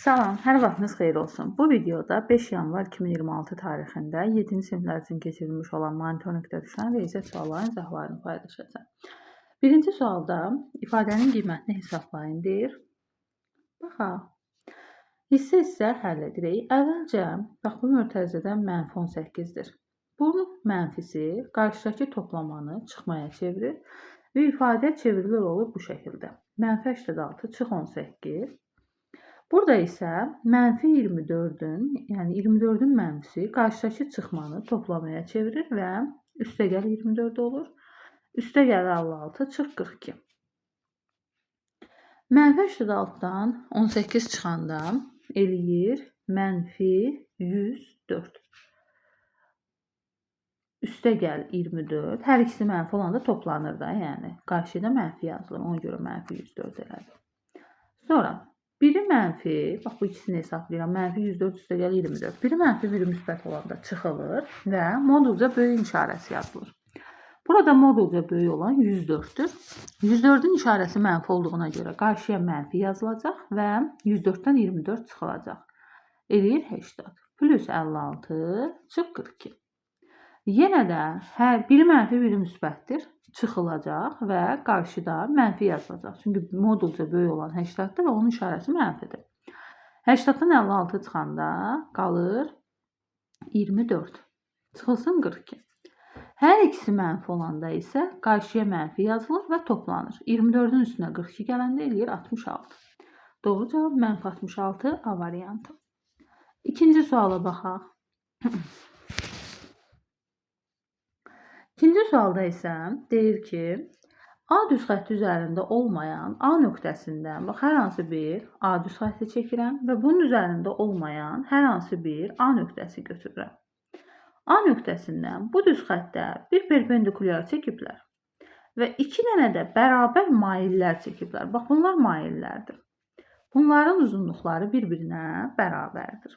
Salam, hər vaxtınız xeyir olsun. Bu videoda 5 yanvar 2026 tarixində 7-ci siniflər üçün keçirilmiş olan monitorinqdə düşən riyaziyyat suallarının izahlarını paylaşacağam. Birinci sualda ifadənin qiymətini hesablayın deyir. Baxaq. Hissə həll edirik. Əvvəlcə, bax bu mötərizədən -18-dir. Bunun mənfisi qarşıdakı toplamanı çıxmaya çevirir və ifadə çevrilir olur bu şəkildə. -86 çıx 18. Burada isə -24-ün, yəni 24-ün mənfisi qarşıdakı çıxmanı toplamaya çevirir və üstəgəl 24 olur. Üstəgəl 56 çıx 42. -86-dan 18 çıxanda eləyir -104. Üstəgəl 24. Hər ikisi mənfi olanda toplanır da, yəni qarşıda mənfi yazılır. Ona görə -104 elədim. Sonra biri mənfi, bax bu ikisini hesablayıram. -104 üstəgəl 24. Biri mənfi, biri müsbət olanda çıxılır və modulca böyük işarəsi yazılır. Burada modulca böyük olan 104-dür. 104-ün işarəsi mənfi olduğuna görə qarşıya mənfi yazılacaq və 104-dən 24 çıxılacaq. Eləyir 80. Plus 56 çıx 42. Yenə də biri mənfi, biri müsbətdir. Çıxılacaq və qarşıda mənfi yazılacaq. Çünki modulca böyük olan 80-dir və onun işarəsi mənfidir. 80-dan 56 çıxanda qalır 24. Çıxılsın 42. Hər ikisi mənfi olanda isə qarşıya mənfi yazılır və toplanır. 24-ün üstünə 42 gələndə eləyir 66. Doğru cavab -66 A variantı. İkinci suala baxaq. İkinci sualda isə deyir ki, A düz xətti üzərində olmayan A nöqtəsindən hər hansı bir A düz xətti çəkirəm və bunun üzərində olmayan hər hansı bir A nöqtəsi götürürəm. A nöqtəsindən bu düz xəttə bir perpendikulyar çəkiblər və 2 dənə də bərabər maillər çəkiblər. Bax, bunlar maillərdir. Bunların uzunluqları bir-birinə bərabərdir.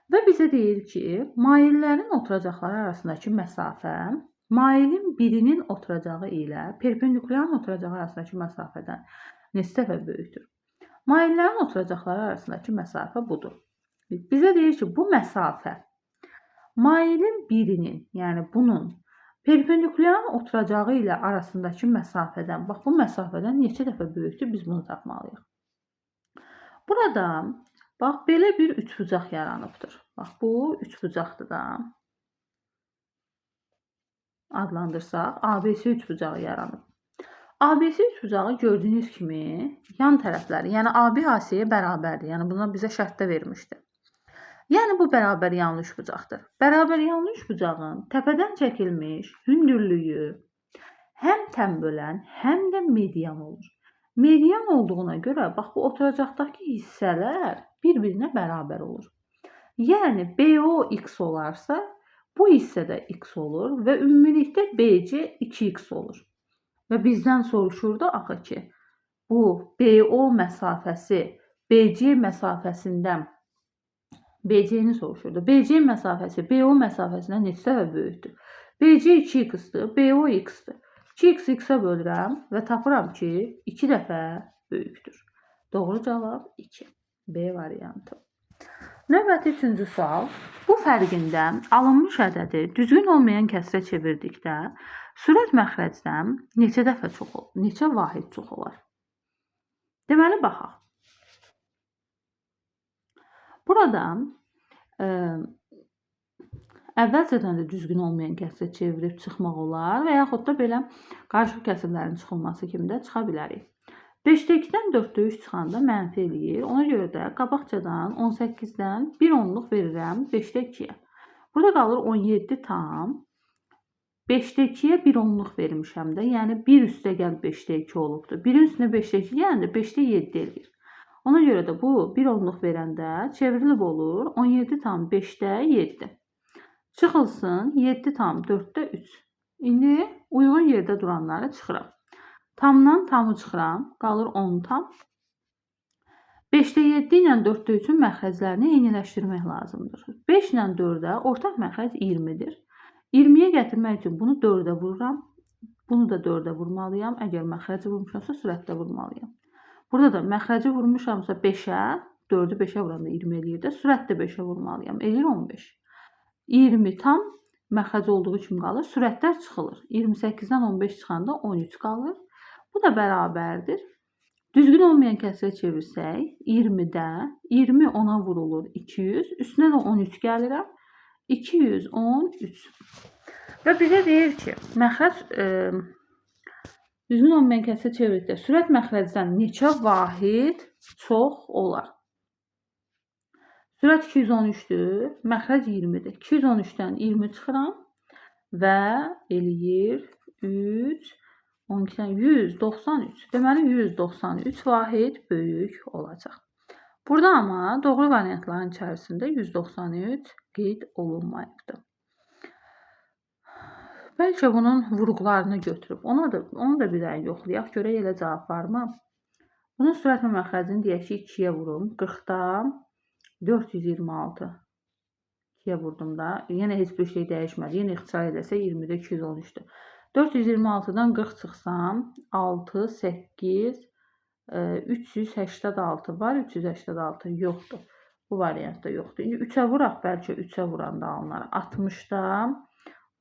Və bizə deyir ki, maillərin oturacaqları arasındakı məsafə mailin birinin oturacağı ilə perpendikulyarın oturacağı arasındakı məsafədən neçə dəfə böyükdür? Maillərin oturacaqları arasındakı məsafə budur. Bizə deyir ki, bu məsafə mailin birinin, yəni bunun perpendikulyarın oturacağı ilə arasındakı məsafədən, bax bu məsafədən neçə dəfə böyükdür? Biz bunu tapmalıyıq. Burada bax belə bir üçbucaq yaranıbdır. Bax bu üçbucaqdır da. Adlandırsaq, ABC üçbucağı yaranıb. ABC üçbucağı gördüyünüz kimi yan tərəfləri, yəni AB AC-yə bərabərdir. Yəni buna bizə şərtdə vermişdi. Yəni bu bərabər yanlı üçbucaqdır. Bərabər yanlı üçbucağın təpədən çəkilmiş hündürlüyü həm tən bölən, həm də median olur. Median olduğuna görə bax bu oturacaqdakı hissələr bir-birinə bərabər olur. Yəni BO x olarsa bu hissədə x olur və ümumilikdə BC 2x olur. Və bizdən soruşur da axı ki, bu BO məsafəsi BC məsafəsindən BC-ni soruşurdu. BC məsafəsi BO məsafəsindən neçə dəfə böyükdür? BC 2x-dir, BO x-dir. 2x x-ə bölürəm və tapıram ki, 2 dəfə böyükdür. Doğru cavab 2. B variantı. Növbəti 3-cü sual. Bu fərqində alınmış ədədi düzgün olmayan kəsrə çevirdikdə sürət məxrəcdən neçə dəfə çox olur? Neçə vahid çox olar? Deməli, baxaq. Burada əvvəlcədən də düzgün olmayan kəsrə çevirib çıxmaq olar və yaxud da belə qarışıq kəsirlərin çıxılması kimi də çıxa bilərik. 5-2-dən 4-3 çıxanda mənfi eləyir. Ona görə də qabaqcadan 18-dən 1 onluq verirəm 5-2-yə. Burada qalır 17 tam. 5-2-yə 1 onluq vermişəm də. Yəni 1 üstəgəl 5-2 olubdur. 1-in üstünə 5-2 yəni 5-7 eləyir. Ona görə də bu 1 onluq verəndə çevrilib olur 17 tam 5-də 7. Çıxılsın 7 tam 4-də 3. İndi uyğun yerdə duranları çıxıram. Tamdan tamı çıxıram, qalır 10 tam. 5-də 7 ilə 4-də 3-ün məxrəclərini eyniləşdirmək lazımdır. 5 ilə 4-də ortaq məxrəc 20-dir. 20-yə gətirmək üçün bunu 4-də vururam. Bunu da 4-də vurmalıyam. Əgər məxrəci vurmuşamsa sürətdə vurmalıyam. Burada da məxrəci vurmuşamsa 5-ə, 4'ü 5'ə vuranda 20 eləyir də. Sürət də 5'ə vurmalıyam. Eləyir 15. 20 tam məxrəc olduğu kimi qalır. Sürətlər çıxılır. 28-dən 15 çıxanda 13 qalır. Bu da bərabərdir. Düzgün olmayan kəsrə çevirsək, 20-də 20 10'a vurulur 200. Üstünə də 13 gəlirəm. 213. Və bizə deyir ki, məxrəc düzgün olmayan kəsrə çevirdikdə sürət məxrəcdən neçə vahid çox olar? Sürət 213'dür, məxrəc 20'dir. 213'dən 20 çıxıram və eləyir 3, 12'dən 193. Deməli 193 vahid böyük olacaq. Burada amma doğru variantların içərisində 193 qeyd olunmayıbdır. Bəlkə bunun vuruqlarını götürüb, onu da bir dənə yoxlayaq, görək elə cavab varmı? Bunun sürət və məxrəcini deyək ki, 2'yə vurum. 40'da 426. 2'yə vurdum da. Yenə heç bir şey dəyişmədi. Yenə ixtisar edəsə 20'də 213'dür. 426'dan 40 çıxsam 6, 8, 386 var. 386 yoxdur. Bu variantda yoxdur. İndi 3'ə vuraq, bəlkə 3'ə vuranda alınır. 60'da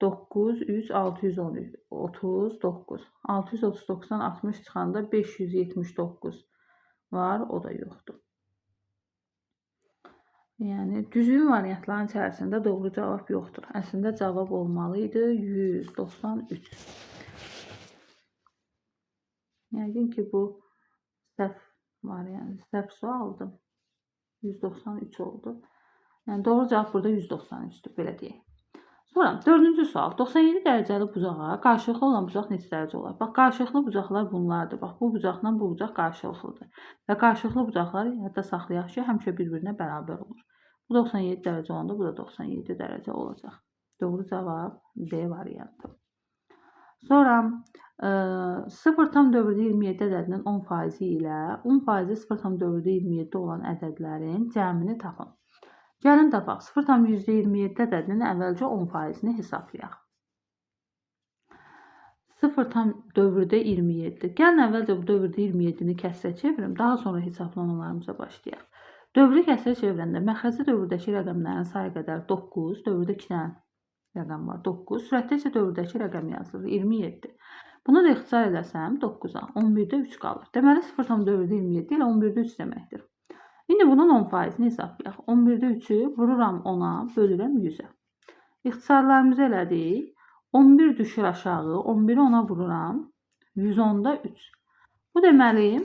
9, 3, 613, 39. 639'dan 60 çıxanda 579 var. O da yoxdur. Yəni düzgün variantların içərisində doğru cavab yoxdur. Əslində cavab olmalıydı 193. Yəqin ki bu səhv var, yəni səhv sualdır. 193 oldu. Yəni doğru cavab burada 193'dür, belə deyək. Sonra 4-cü sual. 97 dərəcəli bucağa qarşılıqlı olan bucaq neçə dərəcə olar? Bax, qarşılıqlı bucaqlar bunlardır. Bax, bu bucaqla bu bucaq qarşılıqlıdır. Və qarşılıqlı bucaqları yadda saxlayaq ki, həmişə bir-birinə bərabər olur. Bu 97 dərəcə olanda bu da 97 dərəcə olacaq. Doğru cavab D variantı. Sonra 0,27 ədədinin 10% ilə 10% 0,27 olan ədədlərin cəmini tapın. Gəlin tapaq. 0,27 ədədinin əvvəlcə 10%-ni hesablayaq. 0,27. Gəlin əvvəlcə bu dövrdə 27'ni kəsrə çevirim. Daha sonra hesablamalarımıza başlayaq. Dövrü kəsrə çevirəndə məxrəci dövrdəki rəqəmlərin sayı qədər 9, dövrdə 2 dənə rəqəm var 9, sürətdə isə dövrdəki rəqəm yazılır 27. Bunu da ixtisar edəsəm 9'a 11'də 3 qalır. Deməli 0,27 ilə 11'də 3 deməkdir. İndi bunun 10%-ni hesablayaq. 11'də 3'ü vururam 10'a, bölürəm 100'ə. İxtisarlarımızı elədik. 11 düşür aşağı, 11'i 10'a vururam. 110'da 3. Bu deməli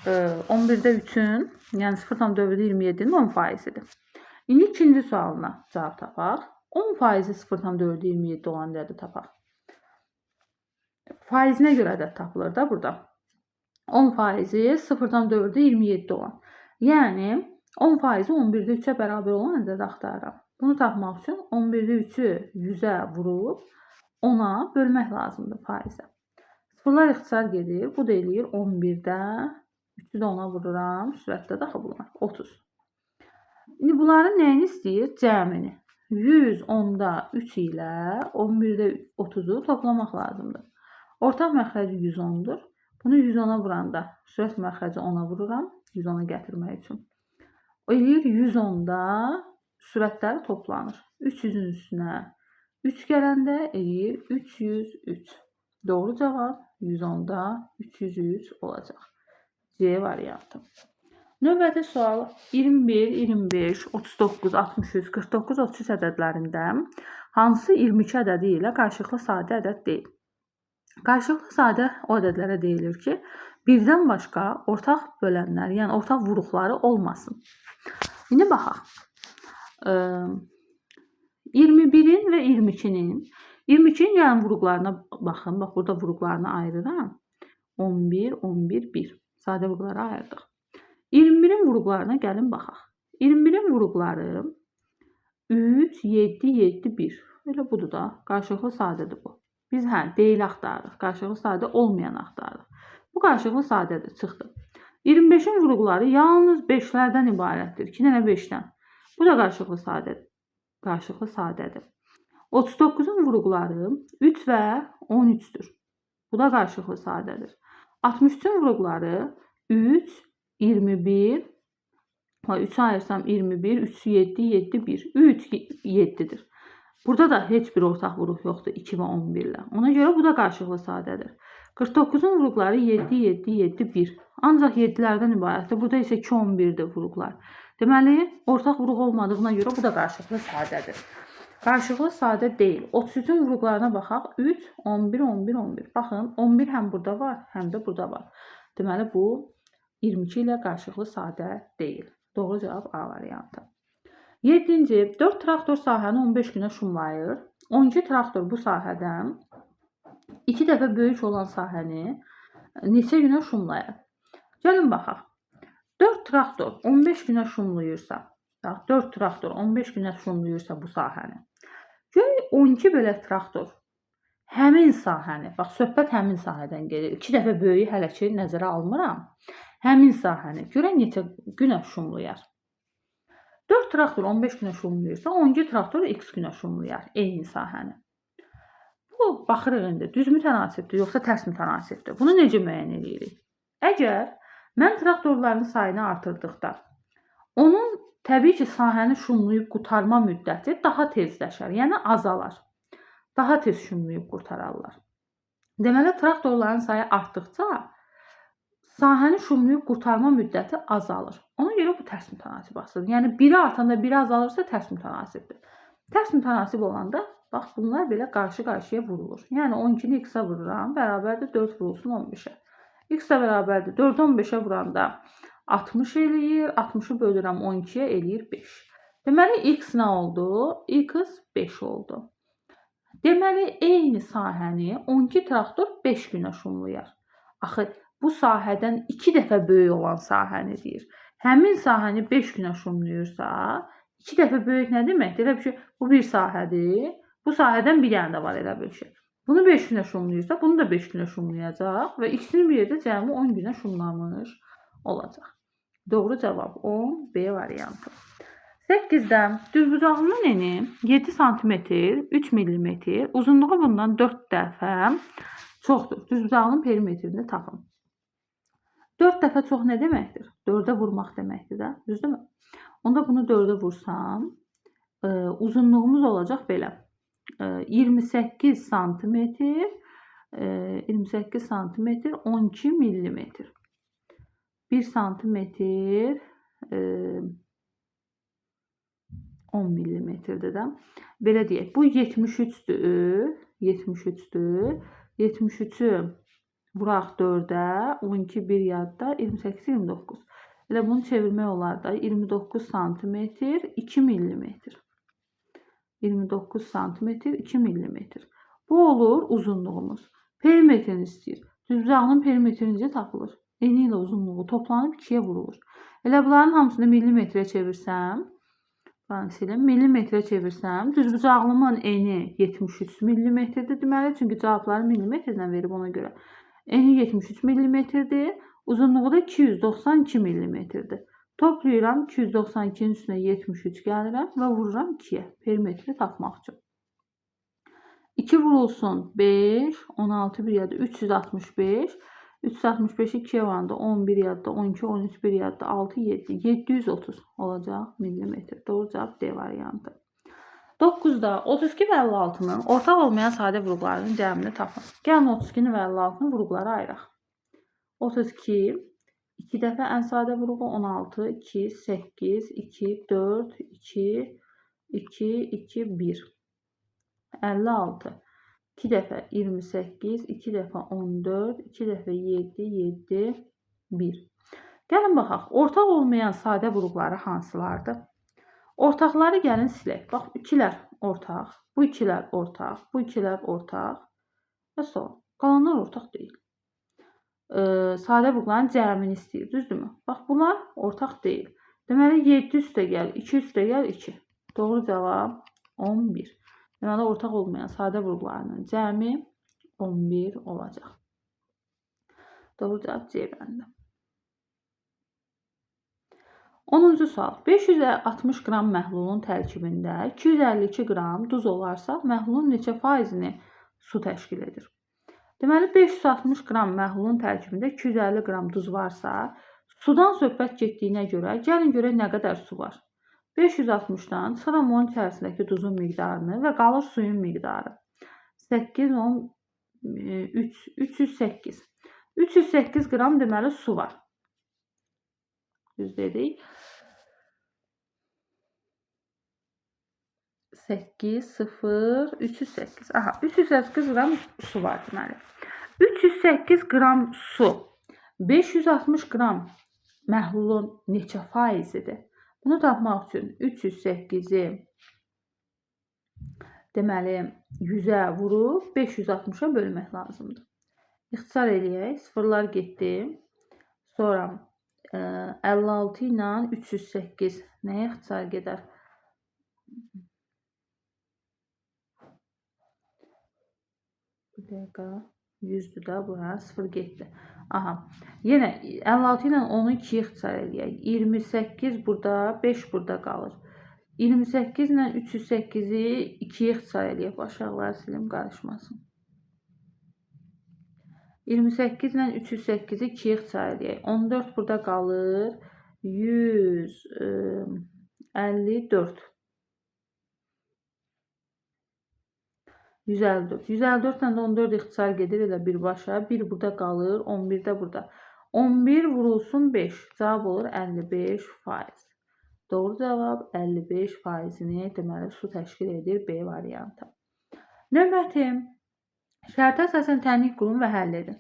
11'də 3'ün, yəni 0,27'nin 10%-idir. İndi ikinci sualına cavab tapaq. 10% 0,27 olan ədədi tapaq. Faizinə görə ədəd tapılır da burada. 10% 0,27 olan. Yəni 10% 11'də 3'ə bərabər olan ədədi axtarıram. Bunu tapmaq üçün 11'də 3'ü 100'ə vurub 10'a bölmək lazımdır faizə. Sıfırlar ixtisar gedir. Bu da eləyir 11'də 3'ü də 10'a vururam. Sürətdə daxil bulunur. 30. İndi bunların nəyini istəyir? Cəmini. 110'da 3 ilə 11'də 30'u toplamaq lazımdır. Ortaq məxrəci 110'dur. Bunu 110'a vuranda sürət məxrəci 10'a vururam. 110'a gətirmək üçün. O eləyir 110'da sürətləri toplanır. 300'ün üstünə 3 gələndə eləyir 303. Doğru cavab 110'da 303 olacaq. C variantı. Növbəti sual 21, 25, 39, 63, 49, 33 ədədlərində hansı 22 ədədi ilə qarşılıqlı sadə ədəd deyil? Qarşılıqlı sadə o ədədlərə deyilir ki, birdən başqa ortaq bölənlər, yəni ortaq vuruqları olmasın. İndi baxaq. 21'in və 22'nin 22'nin gələn vuruqlarına baxın. Bax, burada vuruqlarını ayırıram. 11, 11, 1. Sadə vuruqları ayırdıq. 21'in vuruqlarına gəlin baxaq. 21'in vuruqları 3, 7, 7, 1. Elə budur da. Qarşılıqlı sadədir bu. Biz deyil axtarırıq. Qarşılıqlı sadə olmayan axtarırıq. Bu qarşılıqlı sadədir. Çıxdı. 25'in vuruqları yalnız 5'lərdən ibarətdir. 2 dənə 5'dən. Bu da qarşılıqlı sadədir. Qarşılıqlı sadədir. 39'un vuruqları 3 və 13'dür. Bu da qarşılıqlı sadədir. 63'ün vuruqları 3, 21, 3'ü ayırsam 21, 3'ü 7, 7, 1. 3 7'dir. Burada da heç bir ortaq vuruq yoxdur 2 və 11 ilə. Ona görə bu da qarşılıqlı sadədir. 49-un vuruqları 7, 7, 7, 1. Ancaq 7-lərdən ibarətdir. Burada isə 2, 11-dir vuruqlar. Deməli, ortaq vuruq olmadığına görə bu da qarşılıqlı sadədir. Qarşılıqlı sadə deyil. 33-ün vuruqlarına baxaq. 3, 11, 11, 11. Baxın, 11 həm burada var, həm də burada var. Deməli, bu 22 ilə qarşılıqlı sadə deyil. Doğru cavab A variantı. 7-ci, 4 traktor sahəni 15 günə şumlayır. 12 traktor bu sahədən 2 dəfə böyük olan sahəni neçə günə şumlayır? Gəlin baxaq. 4 traktor 15 günə şumlayırsa, 4 traktor 15 günə şumlayırsa bu sahəni. Görək 12 belə traktor həmin sahəni, bax söhbət həmin sahədən gedir. 2 dəfə böyüyü hələ ki nəzərə almıram. Həmin sahəni görək neçə günə şumlayar? 4 traktor 15 günə şumlayırsa, 12 traktor x günə şumlayar eyni sahəni. Bu, baxırıq indi, düz mütənasibdir, yoxsa tərs mütənasibdir. Bunu necə müəyyən edirik? Əgər mən traktorların sayını artırdıqda, onun təbii ki, sahəni şumlayıb qurtarma müddəti daha tezləşər, yəni azalar. Daha tez şumlayıb qurtararlar. Deməli, traktorların sayı artdıqca, sahəni şumlayıb qurtarma müddəti azalır. Ona görə bu tərs mütənasib asılıdır. Yəni, biri artanda biri azalırsa tərs mütənasibdir. Tərs mütənasib olanda, bax, bunlar belə qarşı-qarşıya vurulur. Yəni, 12-ni x-ə vururam, bərabərdir 4 vurulsun 15-ə. X-ə bərabərdir 4-ü 15-ə vuranda 60 eləyir, 60-ı bölürəm 12-yə eləyir 5. Deməli, x nə oldu? X 5 oldu. Deməli, eyni sahəni 12 traktor 5 günə şumlayar. Axı, bu sahədən 2 dəfə böyük olan sahəni deyir. Həmin sahəni 5 günə şumlayırsa, 2 dəfə böyük nə deməkdir? Elə bir şey, bu bir sahədir. Bu sahədən bir dənə də var elə bir şey. Bunu 5 günə şumlayırsa, bunu da 5 günə şumlayacaq və ikisini bir yerdə cəmi 10 günə şumlamış olacaq. Doğru cavab 10, B variantı. 8-də düzbucaqlının eni 7 cm, 3 mm, uzunluğu bundan 4 dəfə çoxdur. Düzbucaqlının perimetrini tapın. 4 dəfə çox nə deməkdir? 4-ə vurmaq deməkdir də, düzdürmü? Onda bunu 4-ə vursam, uzunluğumuz olacaq belə. 28 cm, 28 cm, 12 mm. 1 cm, 10 mm-dir də. Belə deyək, bu 73-dür, 73-dür. 73-ü vuraq 4-ə, 12 bir yadda, 28, 29. Elə bunu çevirmək olar da 29 cm, 2 mm. 29 cm, 2 mm. Bu olur uzunluğumuz. Perimetrini istəyir. Düzbucağının perimetri necə tapılır? Eni ilə uzunluğu toplanıb 2-yə vurulur. Elə bunların hamısını millimetrə çevirsəm, millimetrə çevirsəm, düzbucaqlımın eni 73 mm-dir deməli, çünki cavabları millimetrdən verib ona görə. Eni 73 mm-dir, uzunluğu da 292 mm-dir. Toplayıram, 292-nin üstünə 73 gəlirəm və vururam 2-yə, perimetri tapmaq üçün. 2 vurulsun 5, 16 bir yadda 365, 365-i 2-yə vuranda 11 yadda, 12, 13 bir yadda, 6, 7, 730 olacaq millimetr. Doğru cavab D variantı. 9-da 32 və 56-nın ortaq olmayan sadə vuruqlarının cəmini tapın. Gəlin 32-ni və 56-nın vuruqları ayıraq. 32, 2 dəfə ən sadə vuruğu 16, 2, 8, 2, 4, 2, 2, 2, 1. 56. 2 dəfə 28, 2 dəfə 14, 2 dəfə 7, 7, 1. Gəlin baxaq, ortaq olmayan sadə vuruqları hansılardır? Ortaqları gəlin silək. Bax, 2-lər ortaq, bu 2-lər ortaq, bu 2-lər ortaq və sonra. Qalanlar ortaq deyil. Sadə vuruqların cəmini istəyir, düzdürmü? Bax, bunlar ortaq deyil. Deməli, 7 üstə gəl, 2 üstə gəl, 2. Doğru cavab 11. Deməli, ortaq olmayan sadə vuruqlarının cəmi 11 olacaq. Doğru cavab C bəndə. 10-cu sual. 560 qram məhlulun tərkibində 252 qram duz olarsa, məhlulun neçə faizini su təşkil edir? Deməli, 560 qram məhlulun tərkibində 250 qram duz varsa, Sudan söhbət getdiyinə görə gəlin görək nə qədər su var. 560-dan çıxıram onun içərisindəki duzun miqdarını və qalır suyun miqdarı. 8, 10, 308. 308 qram deməli su var. Düz dedik. 8, 0, 308. Aha, 308 qram su var deməli. 308 qram su 560 qram məhlulun neçə faizidir? Bunu tapmaq üçün 308-i deməli 100-ə vurub 560-a bölmək lazımdır. İxtisar eləyək. Sıfırlar getdi. Sonra 56 ilə 308 nəyə ixtisar gedər? Bir dəqiqə. 100'dür də bu, hə? 0 getdi. Aha. Yenə 56 ilə 10'u 2'yə ixtisar eləyək. 28 burada, 5 burada qalır. 28 ilə 308'i 2'yə ixtisar eləyək. Aşağıları silim, qarışmasın. 28 ilə 308'i 2'yə ixtisar eləyək. 14 burada qalır. 154. 154. 154 ilə də 14 ixtisar gedir elə birbaşa. 1 burada qalır, 11 də burada. 11 vurulsun 5. Cavab olur 55%. Doğru cavab 55%-ni deməli su təşkil edir B variantı. Növbəti şərtə əsasən tənlik qurun və həll edin.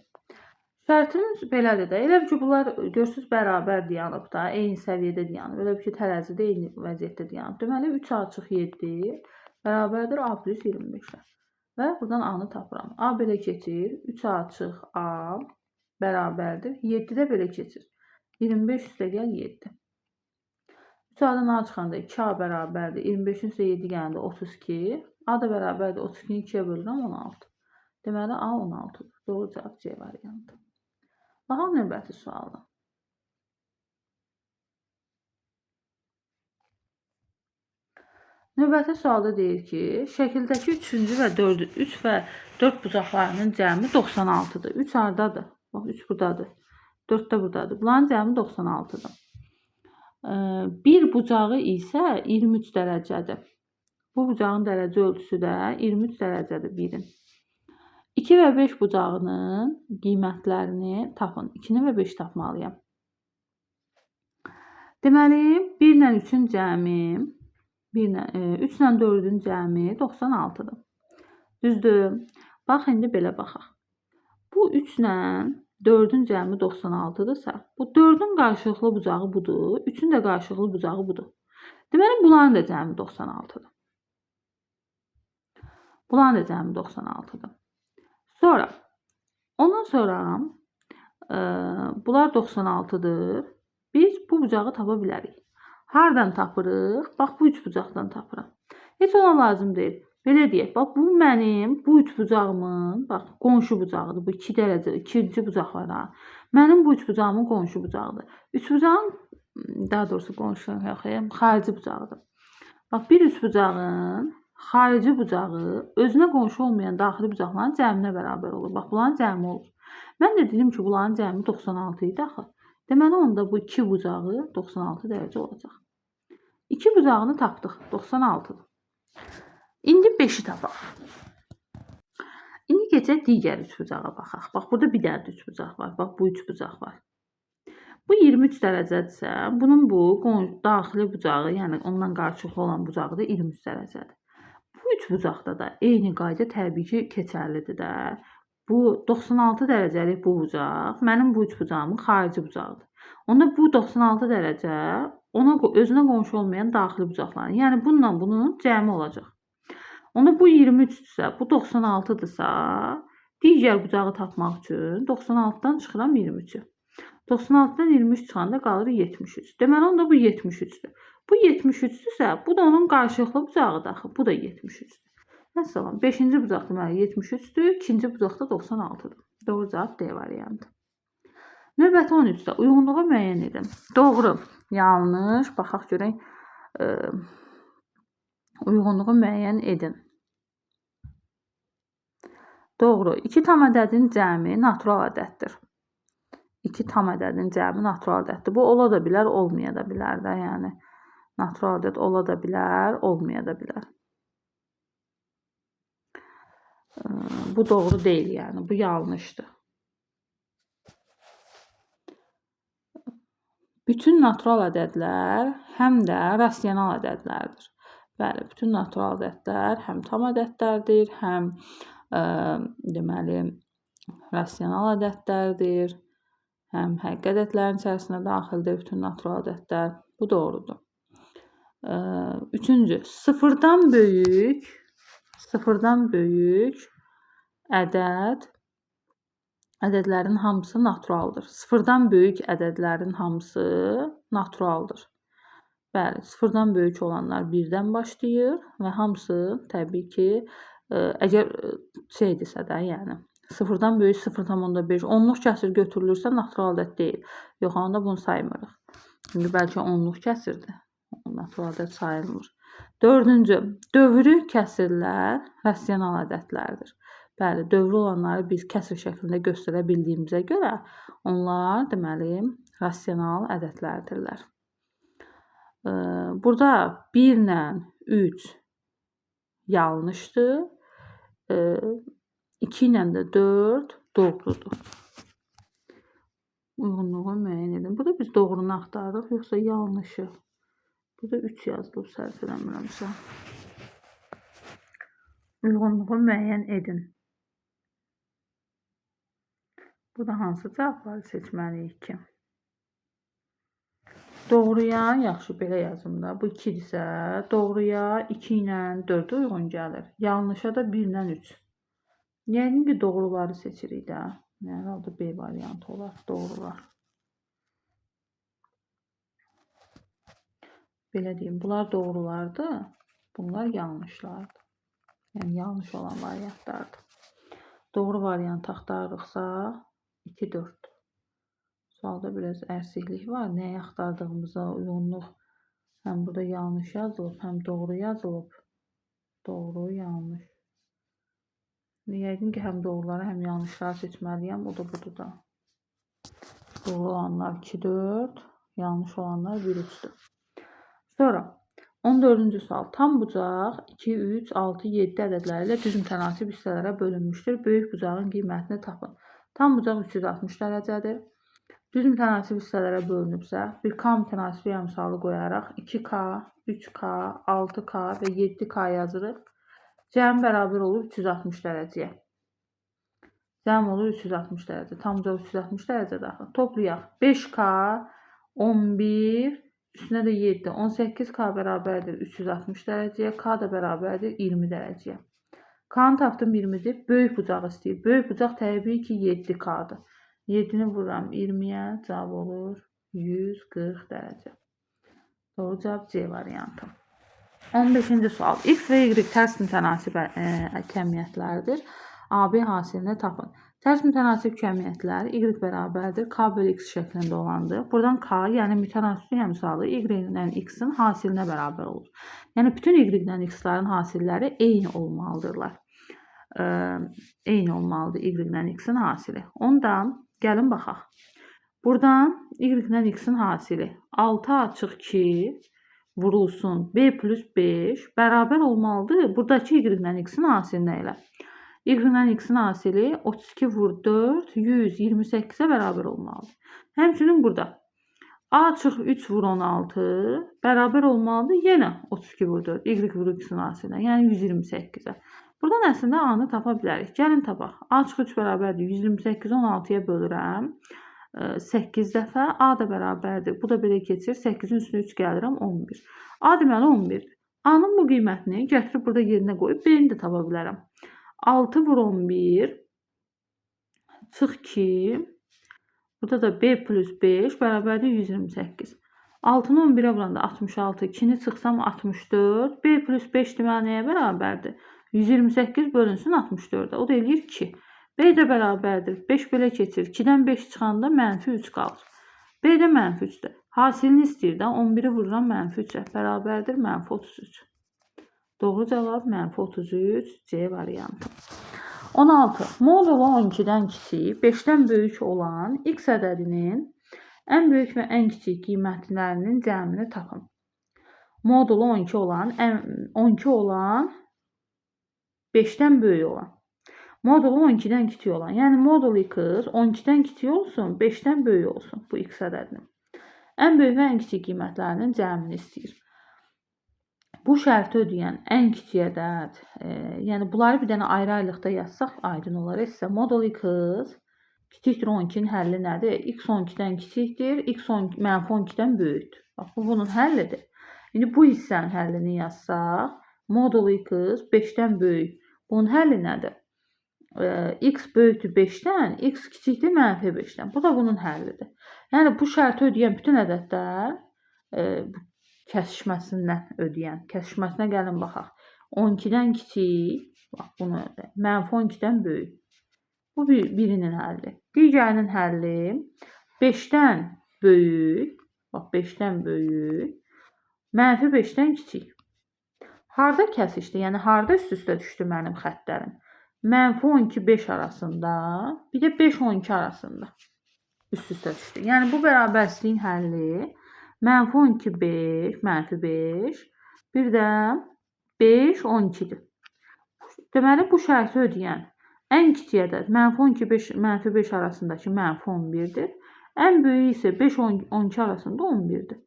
Şərtimiz belədir də. Elə ki bunlar görürsüz bərabər dayanıb da, eyni səviyyədə dayanıb. Elə ki tərəzidə eyni vəziyyətdə dayanıb. Deməli 3 açıq 7 bərabərdir A plus 25-ə. Və buradan A-nı tapıram. A belə keçir. 3 açıq A bərabərdir. 7 də belə keçir. 25 üstə gəl 7. 3 A-dan A çıxanda 2A bərabərdir. 25-in üstə 7 gələndə 32. A da bərabərdir. 32-ni 2-yə bölürəm 16. Deməli A 16-dır. Doğru cavab C variantı. Baxaq növbəti sualda. Növbəti sualda deyir ki, şəkildəki 3 və 4 bucaqlarının cəmi 96-dır. 3 hardadır? Bax, 3 buradadır. 4 də buradadır. Bunların cəmi 96-dır. Bir bucağı isə 23 dərəcədir. Bu bucağın dərəcə ölçüsü də 23 dərəcədir 1-in. 2 və 5 bucağının qiymətlərini tapın. 2-ni və 5 tapmalıyam. Deməli, 1 ilə 3-ün cəmi 3 ilə 4-ün cəmi 96-dır. Düzdür. Bax, indi belə baxaq. Bu 3 ilə 4-ün cəmi 96-dırsa, bu 4-ün qarşılıqlı bucağı budur, 3-ün də qarşılıqlı bucağı budur. Deməli, bunların da cəmi 96-dır. Bunların da cəmi 96-dır. Ondan sonra bunlar 96'dır. Biz bu bucağı tapa bilərik. Hardan tapırıq? Bax, bu 3 bucaqdan tapıram. Heç ona lazım deyil. Belə deyək, bax, bu mənim, bu 3 bucağımın, bax, qonşu bucağıdır. Bu 2 dərəcə, 2-ci bucaq var ha. Mənim bu 3 bucağımın qonşu bucağıdır. 3 bucağın, daha doğrusu qonşu, xarici bucağıdır. Bax, bir 3 bucağın xarici bucağı özünə qonşu olmayan daxili bucaqların cəminə bərabər olur. Bax, bunların cəmi olur. Mən də dedim ki, bunların cəmi 96 idi axı. Deməli, onda bu 2 bucağı 96 dərəcə olacaq. 2 bucağını tapdıq. 96-dır. İndi 5-i tapaq. İndi keçək digər 3 bucağa baxaq. Bax, burada bir dənə 3 bucaq var. Bax, bu 3 bucaq var. Bu 23 dərəcədirsə, bunun bu daxili bucağı, yəni ondan qarşılıqlı olan bucağı da 23 dərəcədir. Bu 3 bucaqda da eyni qayda təbii ki, keçərlidir də. Bu 96 dərəcəlik bu bucaq mənim bu 3 bucağımın xarici bucağıdır. Onda bu 96 dərəcə özünə qonşu olmayan daxili bucaqların, yəni bununla bunun cəmi olacaq. Onda bu 23-dürsə, bu 96-dırsa, digər bucağı tapmaq üçün 96-dan çıxıram 23-ü. 96-dan 23 çıxanda qalır 73. Deməli, onda bu 73-dür. Bu 73-dürsə, bu da onun qarşılıqlı bucağıdır axı. Bu da 73-dür. Məsələn, 5-ci bucaq deməli 73-dür, 2-ci bucaq da 96-dır. Doğru cavab D variantı. Növbəti 13-də uyğunluğu müəyyən edin. Doğru, yanlış. Baxaq görək. Uyğunluğu müəyyən edin. Doğru. 2 tam ədədin cəmi natural ədəddir. 2 tam ədədin cəmi natural ədəddir. Bu ola da bilər, olmaya da bilər də, yəni natural ədəd ola da bilər, olmaya da bilər. Bu doğru deyil, yəni bu yanlışdır. Bütün natural ədədlər həm də rasional ədədlərdir. Bəli, bütün natural ədədlər həm tam ədədlərdir, həm deməli rasional ədədlərdir, həm həqiqi ədədlərin içərisinə daxildir bütün natural ədədlər. Bu doğrudur. Üçüncü, sıfırdan böyük ədədlərin hamısı naturaldır. Sıfırdan böyük ədədlərin hamısı naturaldır. Bəli, sıfırdan böyük olanlar 1-dən başlayır və hamısı təbii ki, əgər şeydirsə də, yəni sıfırdan böyük 0,5 onluq kəsir götürülürsə natural ədəd deyil. Yox, onda bunu saymırıq. Çünki bəlkə onluq kəsirdir. Natural ədəd sayılmır. Dördüncü, dövrü kəsirlər rasional ədədlərdir. Bəli, dövrü olanları biz kəsir şəklində göstərə bildiyimizə görə onlar deməli rasional ədədlərdirlər. Burada 1 ilə 3 yanlışdır. 2 ilə də 4 doğrudur. Uyğunluğu müəyyən edin. Burada biz doğrunu axtarırıq, yoxsa yanlışı? Burada 3 yazılıb, səhv eləmirəmsə. Uyğunluğu müəyyən edin. Burada hansı cavabları seçməliyik ki? Doğruya, yaxşı belə yazım da. Bu 2-dirsə, doğruya 2 ilə 4 uyğun gəlir. Yanlışa da 1 ilə 3. Yəni ki, doğruları seçirik də. Yəni, halda B variantı olar, doğrular. Belə deyim, bunlar doğrulardır, bunlar yanlışlardır. Yəni, yanlış olan variantlardır. Doğru variant axtarırıqsa 2-4. Sualda biraz ərsiklik var. Nəyi axtardığımıza uyğunluq həm burada yanlış yazılıb, həm doğru yazılıb. Doğru, yanlış. Yəqin ki, həm doğruları, həm yanlışları seçməliyəm. O da budur da. Doğru olanlar 2-4, yanlış olanlar 1-3'dür. Sonra 14-cü sual. Tam bucaq 2, 3, 6, 7 ədədləri ilə düz mütənasib hissələrə bölünmüşdür. Böyük bucağın qiymətini tapın. Tam bucaq 360 dərəcədir. Düz mütənasib hissələrə bölünübsə, bir K mütənasibi əmsalı qoyaraq 2K, 3K, 6K və 7K yazırıq. Cəm bərabər olur 360 dərəcəyə. Cəm olur 360 dərəcə. Tam bucaq 360 dərəcə daxil. Toplayaq. 5K, 11, üstünə də 7. 18K bərabərdir 360 dərəcəyə. K da bərabərdir 20 dərəcəyə. K-nı tapdım 20'dir. Böyük bucaq istəyir. Böyük bucaq təbii ki 7K-dır. 7'ni vururam 20'yə. Cavab olur 140 dərəcə. Doğru cavab C variantı. 15-ci sual. X və Y tərs mütənasib kəmiyyətlərdir. AB hasilini tapın. Tərs mütənasib kəmiyyətlər Y bərabərdir K bölü X şəklində olandır. Buradan K, yəni mütənasib əmsalı Y ilə X-in hasilinə bərabər olur. Yəni bütün Y ilə X-ların hasilləri eyni olmalıdırlar. Eyni olmalıdır Y ilə X-in hasili. Ondan gəlin baxaq. Buradan Y ilə X-in hasili 6 açıq 2 vurulsun B plus 5 bərabər olmalıdır. Buradakı Y ilə X-in hasilinə elə. Y ilə X-in hasili 32 vur 4, 128'ə bərabər olmalıdır. Həmçinin burada A açıq 3 vur 16 bərabər olmalıdır. Yenə 32 vur 4, Y vur X-in hasilinə, yəni 128'ə. Buradan əslində A-nı tapa bilərik. Gəlin tapaq. A açıq 3 bərabərdir. 128'i 16'ya bölürəm. 8 dəfə. A da bərabərdir. Bu da belə keçir. 8'in üstünə 3 gəlirəm. 11. A deməli 11. A-nın bu qiymətini gətirib burada yerinə qoyub B-ni də tapa bilərəm. 6 vur 11 çıx 2. Burada da B plus 5 bərabərdir 128. 6'nı 11'ə vuranda 66. 2'ni çıxsam 64. B plus 5 deməli nəyə bərabərdir? 128 bölünsün 64'ə. O da eləyir 2. B də bərabərdir. 5 belə keçir. 2'dən 5 çıxanda mənfi 3 qalır. B də mənfi 3'dür. Hasilini istəyir də 11'i vururam mənfi 3'ə. Bərabərdir mənfi 33. Doğru cavab mənfi 33 C variantı. 16. Modulu 12-dən kiçik, 5-dən böyük olan x ədədinin ən böyük və ən kiçik qiymətlərinin cəmini tapın. Modulu 12 olan, 12 olan, 5-dən böyük olan. Modulu 12-dən kiçik olan. Yəni modul x 12-dən kiçik olsun, 5-dən böyük olsun bu x ədədinin. Ən böyük və ən kiçik qiymətlərinin cəmini istəyir. Bu şərti ödəyən ən kiçik ədəd, yəni bunları bir dənə ayrı-ayrılıqda yazsaq aydın olar. İsə modul x kiçikdir 12-nin həlli nədir? X 12-dən kiçikdir, x -12-dən böyükdür. Bax, bu bunun həllidir. İndi bu hissənin həllini yazsaq, modul x 5-dən böyük. Bunun həlli nədir? X böyükdür 5-dən, x kiçikdir -5-dən. Bu da bunun həllidir. Yəni bu şərti ödəyən bütün ədədlər kəsişməsindən ödəyən. Kəsişməsinə gəlin baxaq. 12-dən kiçik, bax bunu ödəyək. -12-dən böyük. Bu birinin həlli. Digərinin həlli 5-dən böyük, bax 5-dən böyük, -5-dən kiçik. Harda kəsişdi? Yəni harda üst-üstə düşdü mənim xəttlərim? -12 5 arasında, bir də 5 12 arasında üst-üstə düşdü. Yəni bu bərabərsizliyin həlli -12 5, -5, bir də 5 12-dir. Deməli bu şərti ödəyən ən kiçik ədəd -12 5 -5 arasındakı -11-dir. Ən böyüyü isə 5 12 arasında 11-dir.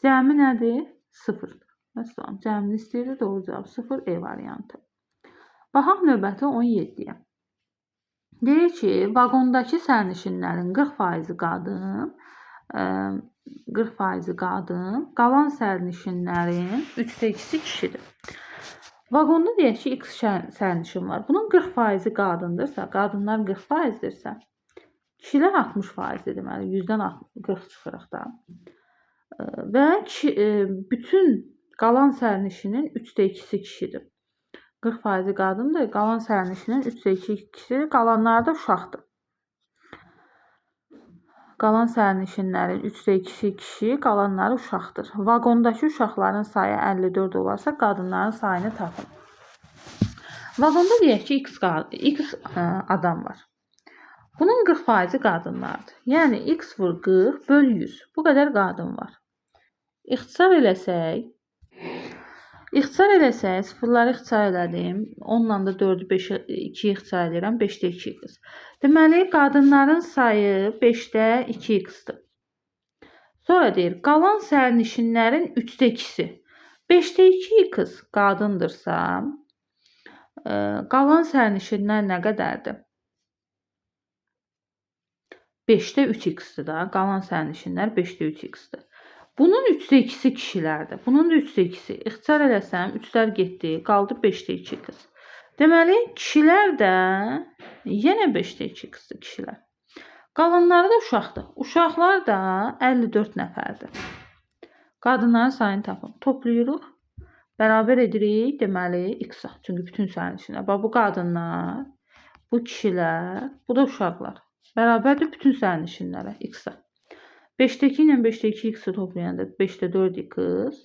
Cəmi nədir? 0-dır. Məsələn, cəmini istəyirdi, doğru cavab 0 E variantı. Baxaq növbəti 17-yə. Deyir ki, vaqondakı sərnişinlərin 40% qadın, 40% qadın, qalan sərnişinlərin 3/2-si kişidir. Vaqonda deyək ki, x sərnişin var. Bunun 40% qadındırsa, qadınlar 40%dirsə, kişilər 60%-dir. Deməli, 100-dən 40 çıxırıq da. Və bütün qalan sərnişinin 3/2-si kişidir. 40% qadındır, qalan sərnişinin 3/2 kişidir, qalanlar da uşaqdır. Qalan sərnişinlərin 3/2-si kişi, qalanları uşaqdır. Vaqondakı uşaqların sayı 54 olarsa, qadınların sayını tapın. Vaqonda deyək ki, x adam var. Bunun 40% qadınlardır. Yəni x vur 40 böl 100. Bu qədər qadın var. İxtisar eləsək, sıfırları ixtisar elədim. 10-la da 4-ü 2 ixtisar edirəm, 5-də 2x. Deməli, qadınların sayı 5-də 2x-dir. Sonra deyir, qalan sərnişinlərin 3/2-si. 5-də 2x qadındırsa, qalan sərnişinlər nə qədərdir? 5-də 3x-dir da. Qalan sərnişinlər 5-də 3x-dir. Bunun 3/2-si kişilərdir. Bunun da 3/2-si. İxtisar eləsəm, 3-lər getdi, qaldı 5-də 2x. Deməli, kişilər də yenə 5-də 2x-dir kişilər. Qalanları da uşaqdır. Uşaqlar da 54 nəfərdir. Qadınların sayını tapın. Toplayırıq. Bərabər edirik, deməli, x-a. Çünki bütün sərnişinlər. Bax, bu qadınlar, bu kişilər, bu da uşaqlar. Bərabərdir bütün sərnişinlərə, x-a. 5-dəki ilə 5-də 2x-i toplayanda 5-də 4x,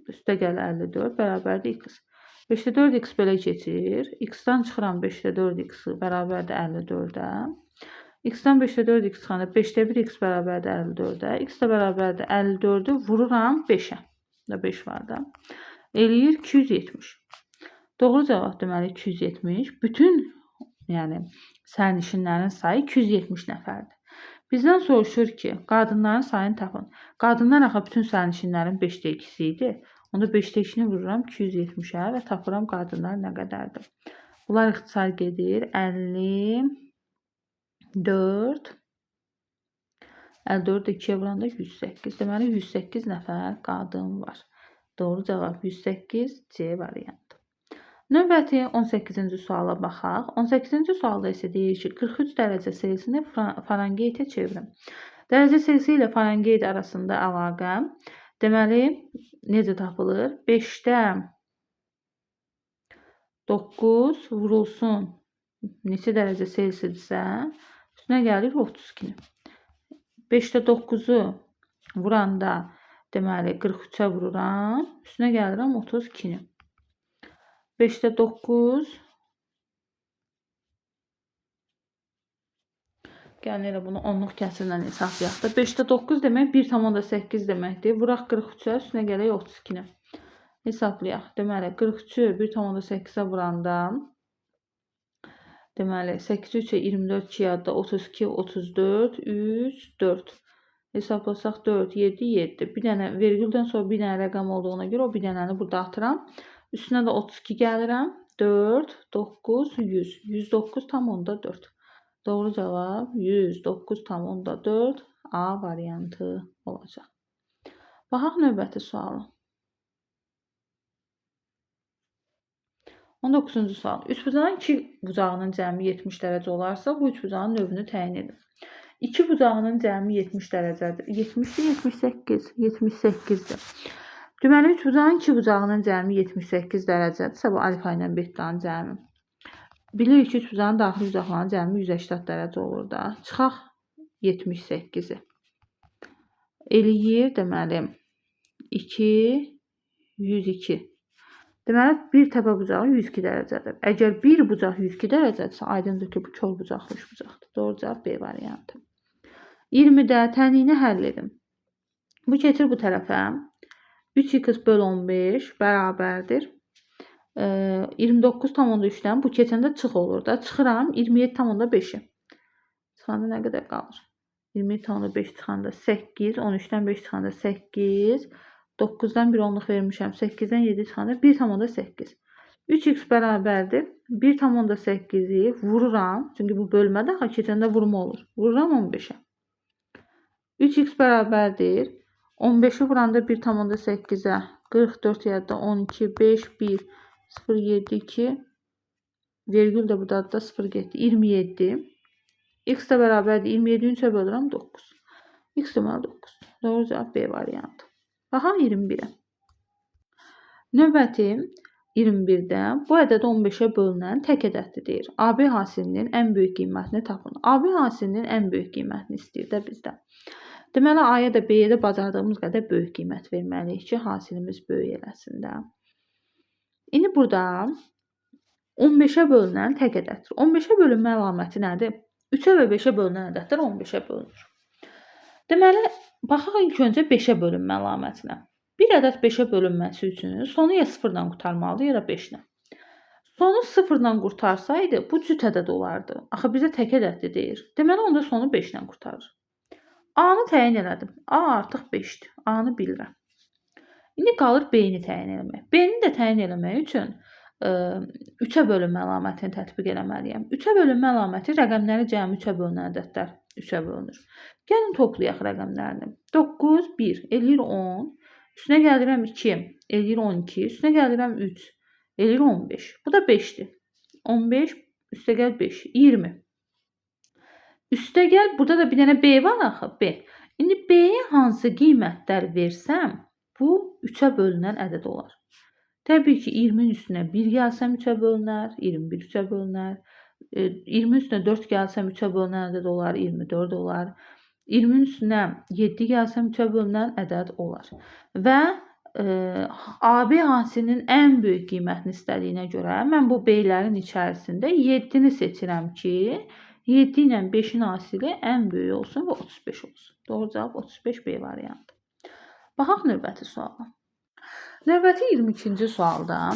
üstə gəl 54, bərabərdir x. 5-də 4x belə keçir. X-dan çıxıram 5-də 4x bərabərdir 54-ə. X-dan 5-də 4x çıxanda 5-də 1x bərabərdir 54-ə. X də bərabərdir 54-ü vururam 5-ə. 5 var da. Eləyir 270. Doğru cavab deməli 270. Bütün sərnişinlərin sayı 270 nəfərdir. Bizdən soruşur ki, qadınların sayını tapın. Qadınlar axı bütün sərnişinlərin 5-də 2-si idi. Onda 5-də 2-ni vururam 270-ə və tapıram qadınlar nə qədərdir. Bunlar ixtisar gedir. 54. 54-də 2-yə vuranda 108. Deməli 108 nəfər qadın var. Doğru cavab 108 C variantı. Növbəti 18-ci suala baxaq. 18-ci sualda isə deyir ki, 43 dərəcə Selsini Farenheitə çevirin. Dərəcə Selsi ilə Farenheit arasında əlaqə. Deməli, necə tapılır? 5-də 9 vurulsun neçə dərəcə Selsidirsə, üstünə gəlir 32-ni. 5-də 9-u vuranda, deməli, 43-ə vururam, üstünə gəlirəm 32-ni. 5-də 9 Gəlin elə bunu onluq kəsirlə hesablayaq da. 5-də 9 demək 1,8 deməkdir. Vuraq 43-ə, üstünə gələk 32-nə. Hesablayaq. Deməli 43-ü 1,8-ə vuranda deməli 8 3-ə 24 2 yadda 32 34 3 4. Hesablasaq 4 7 7. Bir dənə vergüldən sonra bir dənə rəqəm olduğuna görə o bir dənəni burada atıram. Üstünə də 32 gəlirəm. 4 9 100. 109,4. Doğru cavab 109,4 A variantı olacaq. Baxaq növbəti suala. 19-cu sual. Üçbucağın iki bucağının cəmi 70 dərəcə olarsa, bu üçbucağın növünü təyin edin. İki bucağının cəmi 70 dərəcədir. 70-dir, 78. 78-dir. Deməli, üçbucağın iki bucağının cəmi 78 dərəcədirsə, bu alfa ilə bettanın cəmi. Bilirik ki, üçbucağın daxili bucaqlarının cəmi 180 dərəcə olur da. Çıxaq 78-i. Eləyir, deməli, 2, 102. Deməli, bir təpə bucağı 102 dərəcədir. Əgər bir bucaq 102 dərəcədirsə, aydındır ki, bu kol bucaqlı üçbucaqdır. Doğru cavab B variantı. 20-də tənliyini həll edin. Bu keçir bu tərəfə. 3x bölü 15 bərabərdir. 29,3-dən bu keçəndə çıx olur da. Çıxıram 27,5-i. Çıxanda nə qədər qalır? 27,5 çıxanda 8, 13-dən 5 çıxanda 8, 9-dan 1 onluq vermişəm, 8-dən 7 çıxanda 1,8. 3x bərabərdir. 1,8-i vururam. Çünki bu bölmədə keçəndə vurma olur. Vururam 15-ə. 3x bərabərdir. 15-i vuranda 1,8-ə 44 yadda 12, 5, 1, 0, 7, 2. Vergül də burada da 0 getdi. 27. X də bərabərdir. 27-yi 3-ə bölürəm 9. X deməli 9. Doğru cavab B variantı. Baxaq 21-ə. Növbəti 21-də bu ədəd 15-ə bölünən tək ədəddir deyir. AB hasilinin ən böyük qiymətini tapın. AB hasilinin ən böyük qiymətini istəyir də bizdən. Deməli, A-ya da B-yə də bacardığımız qədər böyük qiymət verməliyik ki, hasilimiz böyük eləsin də. İndi burada 15-ə bölünən tək ədəddir. 15-ə bölünmə əlaməti nədir? 3-ə və 5-ə bölünən ədədlər 15-ə bölünür. Deməli, baxaq ilk öncə 5-ə bölünmə əlamətinə. Bir ədəd 5-ə bölünməsi üçün sonu ya 0-dan qurtarmalıdır, ya da 5-lə. Sonu 0-dan qurtarsaydı, bu cüt ədəd olardı. Axı bizə tək ədəddir deyir. Deməli, onda sonu 5-lə qurtarır. A-nı təyin elədim. A artıq 5-dir. A-nı bilirəm. İndi qalır B-ni təyin eləmək. B-ni də təyin eləmək üçün 3-ə bölünmə əlamətini tətbiq eləməliyəm. 3-ə bölünmə əlaməti rəqəmləri cəmi 3-ə bölünən ədədlər 3-ə bölünür. Gəlin toplayaq rəqəmlərini. 9, 1, eləyir 10. Üstünə gəlirəm 2, eləyir 12. Üstünə gəlirəm 3, eləyir 15. Bu da 5-dir. 15, üstə gəl 5, 20. Üstə gəl, burada da bir dənə B var axı, B. İndi B-yə hansı qiymətlər versəm, bu 3-ə bölünən ədəd olar. Təbii ki, 20-nin üstünə 1 gəlsəm 3-ə bölünər, 21 3-ə bölünər. 20-nin üstünə 4 gəlsəm 3-ə bölünən ədəd olar, 24 olar. 20-nin üstünə 7 gəlsəm 3-ə bölünən ədəd olar. Və AB hasilinin ən böyük qiymətini istədiyinə görə mən bu B-lərin içərisində 7-ni seçirəm ki, 7 ilə 5-in hasili ən böyük olsun və 35 olsun. Doğru cavab 35 B variantı. Baxaq növbəti suala. Növbəti 22-ci sualda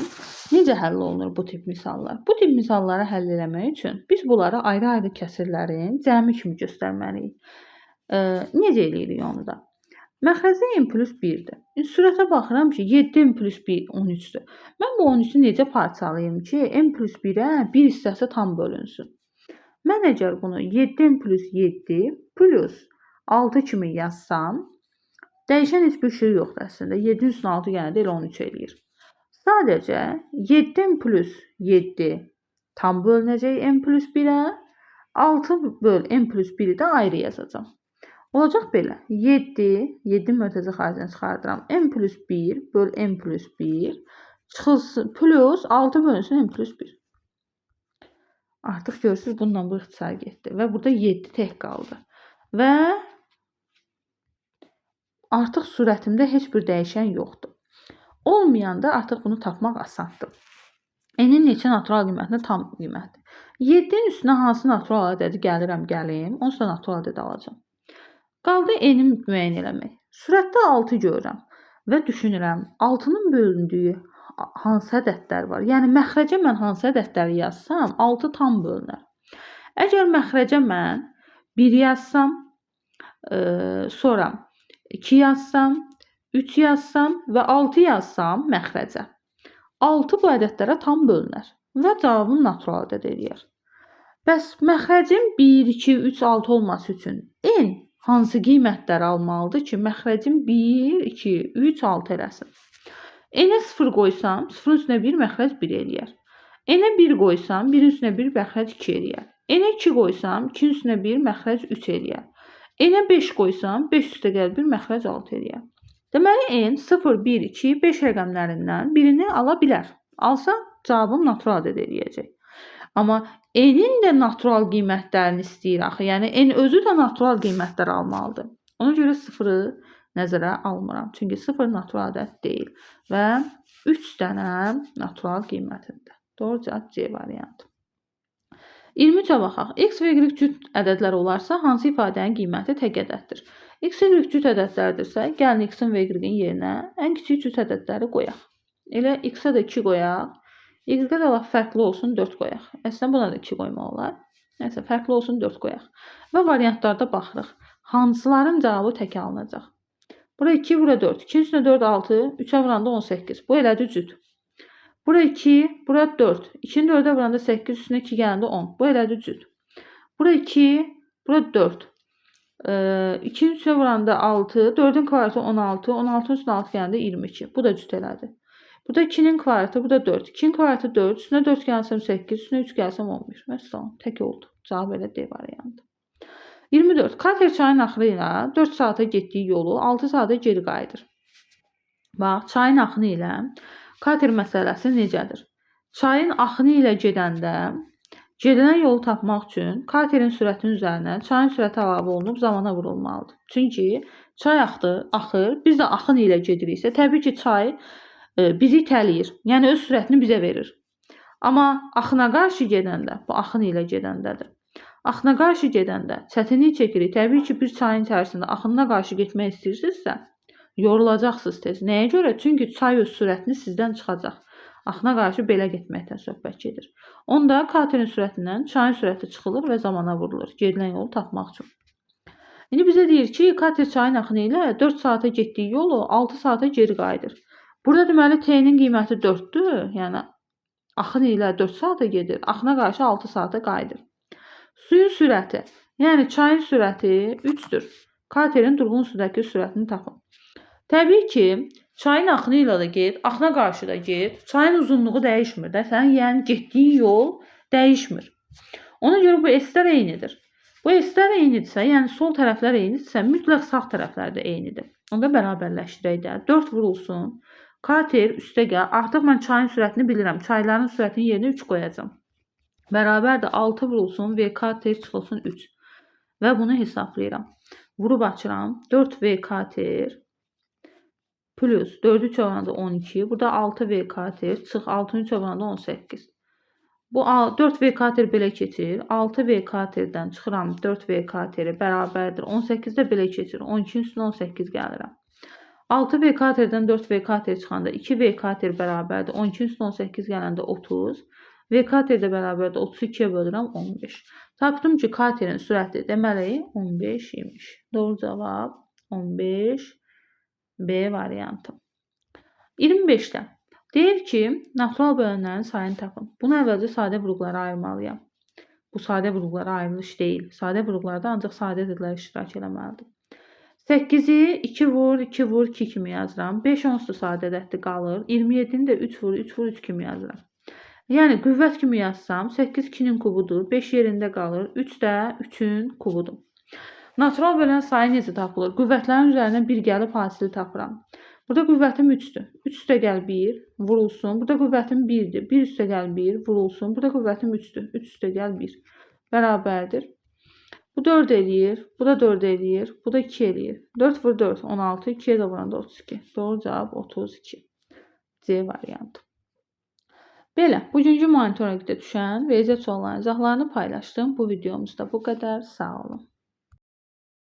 necə həll olunur bu tip misallar? Bu tip misalları həll eləmək üçün biz bunları ayrı-ayrı kəsirlərin cəmi kimi göstərməliyik. Necə eləyirik onu da? Məxrəzdə n plus 1-dir. Sürətə baxıram ki, 7n plus 1 13-dür. Mən bu 13-ü necə parçalayayım ki, n plus 1-ə 1 hissəsi tam bölünsün? Mən əgər bunu 7n plus 7 plus 6 kimi yazsam, dəyişən heç bir şey yoxdur əslində. 7-nin üstünə 6 gələndə elə 13 eləyir. Sadəcə 7n plus 7 tam bölünəcək n plus 1-ə, 6 böl n plus 1-i də ayrı yazacağam. Olacaq belə. 7 mötərizə xaricdən çıxardıram. n plus 1 böl n plus 1 çıxılsın plus 6 bölünsün n plus 1. Artıq görürsünüz, bununla bu ixtisar getdi. Və burada 7 tək qaldı. Və artıq surətimdə heç bir dəyişən yoxdur. Olmayanda artıq bunu tapmaq asandır. N-in neçə natural qiymətinə tam qiymətdir. 7-nin üstünə hansı natural ədədi gəlim, onsuz da natural ədəd alacağam. Qaldı n-i müəyyən eləmək. Sürətdə 6 görürəm və düşünürəm 6-nın bölündüyü hansı ədədlər var? Yəni məxrəcə mən hansı ədədləri yazsam 6 tam bölünər. Əgər məxrəcə mən 1 yazsam, sonra 2 yazsam, 3 yazsam və 6 yazsam məxrəcə 6 bu ədədlərə tam bölünər və cavabım natural ədəd eləyər. Bəs məxrəcim 1, 2, 3, 6 olması üçün n hansı qiymətləri almalıdır ki, məxrəcim 1, 2, 3, 6 eləsin? N-ə 0 qoysam, 0-ın üstünə 1 məxrəc 1 eləyər. N-ə 1 qoysam, 1-in üstünə 1 məxrəc 2 eləyər. N-ə 2 qoysam, 2-nin üstünə 1 məxrəc 3 eləyər. N-ə 5 qoysam, 5 üstə gəl 1 məxrəc 6 eləyər. Deməli, n 0, 1, 2, 5 rəqəmlərindən birini ala bilər. Alsa, cavabım natural ədəd eləyəcək. Amma n-in də natural qiymətlərini istəyir axı. Yəni, n özü də natural qiymətlər almalıdır. Ona görə 0-ı nəzərə almıram. Çünki 0 natural ədəd deyil. Və 3 dənə natural qiymətindir. Doğru cavab C variantı. 23-ə baxaq. X və Y cüt ədədlər olarsa, hansı ifadənin qiyməti tək ədəddir? X və Y cüt ədədlərdirsə, gəlin X-in və Y-in yerinə ən kiçik cüt ədədləri qoyaq. Elə X-ə də 2 qoyaq. Y-ə də fərqli olsun 4 qoyaq. Əslən, buna da 2 qoymaq olar. Nəsə, fərqli olsun 4 qoyaq. Və variantlarda baxırıq. Hansıların cavabı tək alınacaq? Bura 2, bura 4. 2-nin üstünə 4, 6. 3-ə vuranda 18. Bu elədir cüt. Bura 2, bura 4. 2-ni 4-ə vuranda 8, üstünə 2 gələndə 10. Bu elədir cüt. Bura 2, bura 4. 2-nin üstünə vuranda 6. 4-ün kvadratı 16. 16-ın üstünə 6 gələndə 22. Bu da cüt elədir. Burada 2-nin kvadratı, bu da 4. 2-nin kvadratı 4. Üstünə 4 gəlsəm 8, üstünə 3 gəlsəm 11. Məsələn, tək oldu. Cavab elə D variantı. 24. Kater çayın axırı ilə 4 saata getdiyi yolu 6 saata geri qayıdır. Bax, çayın axını ilə kater məsələsi necədir? Çayın axını ilə gedəndə gedilən yolu tapmaq üçün katerin sürətinin üzərinə çayın sürəti əlavə olunub zamana vurulmalıdır. Çünki çay axır, biz də axın ilə gediriksə, təbii ki, çay bizi itələyir. Yəni öz sürətini bizə verir. Amma axına qarşı gedəndə, bu axın ilə gedəndədir. Axına qarşı gedəndə çətinlik çəkirik. Təbii ki, bir çayın içərisində axınına qarşı getmək istəyirsinizsə, yorulacaqsınız tez. Nəyə görə? Çünki çay öz sürətini sizdən çıxacaq. Axına qarşı belə getməkdən söhbət gedir. Onda katerin sürətindən çayın sürəti çıxılır və zamana vurulur. Gedilən yolu tapmaq üçün. İndi bizə deyir ki, kater çayın axını ilə 4 saata getdiyi yolu 6 saata geri qayıdır. Burada deməli T-nin qiyməti 4-dür. Yəni axın ilə 4 saata gedir. Axına qarşı 6 saata qayıdır. Suyun sürəti, yəni çayın sürəti 3-dür. Katerin durğun sudakı sürətini tapın. Təbii ki, çayın axını ilə də get, axına qarşı da get. Çayın uzunluğu dəyişmir də. Yəni getdiyin yol dəyişmir. Ona görə bu S-lər eynidir. Bu S-lər eynidirsə, yəni sol tərəflər eynidirsə, mütləq sağ tərəflər də eynidir. Onda bərabərləşdirək də. 4 vurulsun. Kater üstə gəl. Artıq mən çayın sürətini bilirəm. Çayların sürətinin yerinə 3 qoyacağım. Bərabərdir 6 vurulsun V kater çıxılsın 3. Və bunu hesablayıram. Vurub açıram. 4 V kater plus 4'ü çarpanda 12. Burada 6 V kater çıx 6'ını çarpanda 18. Bu 4 V kater belə keçir. 6 V katerdən çıxıram 4 V kateri bərabərdir. 18-də belə keçir. 12-nin üstünə 18 gəlirəm. 6 V katerdən 4 V kater çıxanda 2 V kater bərabərdir. 12-nin üstünə 18 gələndə 30. V kater də bərabərdir. 32-yə bölürəm 15. Tapdım ki, katerin sürəti deməli 15 imiş. Doğru cavab 15 B variantı. 25-də deyir ki, natural bölənlərin sayını tapın. Bunu əvvəlcə sadə vurğulara ayırmalıyam. Bu sadə vurğulara ayrılış deyil. Sadə vurğularda ancaq sadə ədədlər iştirak eləməlidir. 8-i 2 vur, 2 vur, 2 kimi yazıram. 5 onsuz sadə ədəddir qalır. 27-ni də 3 vur, 3 vur, 3 kimi yazıram. Yəni, qüvvət kimi yazsam, 8 2-nin kubudur, 5 yerində qalır, 3 də 3-ün kubudur. Natural bölən sayı necə tapılır? Qüvvətlərin üzərinə 1 gəlib hasili tapıram. Burada qüvvətim 3-dür. 3 üstə gəl 1, vurulsun. Burada qüvvətim 1-dir. 1 üstə gəl 1, vurulsun. Burada qüvvətim 3-dür. 3 üstə gəl 1. Bərabərdir. Bu 4 eləyir, bu da 4 eləyir, bu da 2 eləyir. 4 vur 4, 16, 2-yə də vuranda 32. Doğru cavab 32. C variantı. Belə, bugünkü monitorinqdə düşən riyaziyyat suallarının izahlarını paylaşdım. Bu videomuzda bu qədər. Sağ olun.